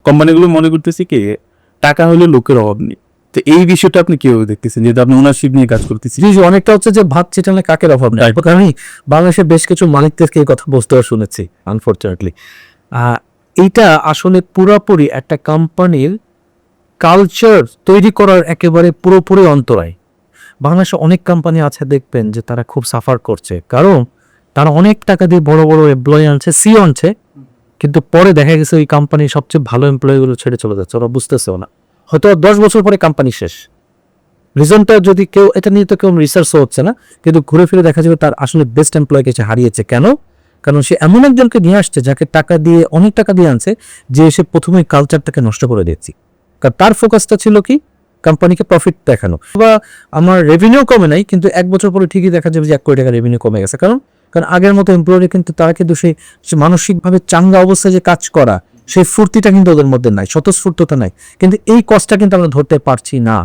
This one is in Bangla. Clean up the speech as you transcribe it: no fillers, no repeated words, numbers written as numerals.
কোম্পানিগুলো মনে করতেছে কি টাকা হলে লোকের অভাব নেই। তো এই বিষয়টা আপনি কিভাবে দেখতেছেন, যেহেতু আপনি ওনারশিপ নিয়ে কাজ করতেছেন? জি, অনেকটা হচ্ছে যে ভাত ছিটালে কাকের অভাব নেই। আমি বাংলাদেশের বেশ কিছু মালিকদেরকে এই কথা বলতেও শুনেছি আনফরচুনেটলি। এইটা আসলে পুরোপুরি একটা কোম্পানির কালচার তৈরি করার একেবারে পুরোপুরি অন্তরায়। বাংলাদেশে অনেক কোম্পানি আছে দেখবেন যে তারা খুব সাফার করছে, কারণ তারা অনেক টাকা দিয়ে বড় বড় এমপ্লয়ি আনছে, সিও আনছে, কিন্তু পরে দেখা গেছে ওই কোম্পানির সবচেয়ে ভালো এমপ্লয়িগুলো ছেড়ে চলে যাচ্ছে, ওরা বুঝতেছেও না। হয়তো 10 বছর পরে কোম্পানি শেষ। রিজনটা যদি কেউ এটা নিয়ে তো কেউ রিসার্চও হচ্ছে না, কিন্তু ঘুরে ফিরে দেখা যাবে তার আসলে বেস্ট এমপ্লয়কে সে হারিয়েছে। কেন? কারণ সে এমন একজনকে নিয়ে আসছে যাকে টাকা দিয়ে, অনেক টাকা দিয়ে আনছে, যে সে প্রথমেই কালচারটাকে নষ্ট করে দিয়েছি। কারণ তার ফোকাসটা ছিল কি, কোম্পানিকে প্রফিট দেখানো, বা আমার রেভিনিউ কমে নাই, কিন্তু 1 বছর পরে ঠিকই দেখা যাবে যে 1 কোটি টাকা রেভিনিউ কমে গেছে। কারণ কারণ আগের মতো এমপ্লয়ি কিন্তু তারা কিন্তু সেই মানসিকভাবে চাঙ্গা অবস্থায় যে কাজ করা, সেই ফুর্তিটা কিন্তু ওদের মধ্যে নাই, স্বতঃস্ফূর্ততা নাই। কিন্তু এই কষ্টটা কিন্তু আমরা ধরতে পারছি না।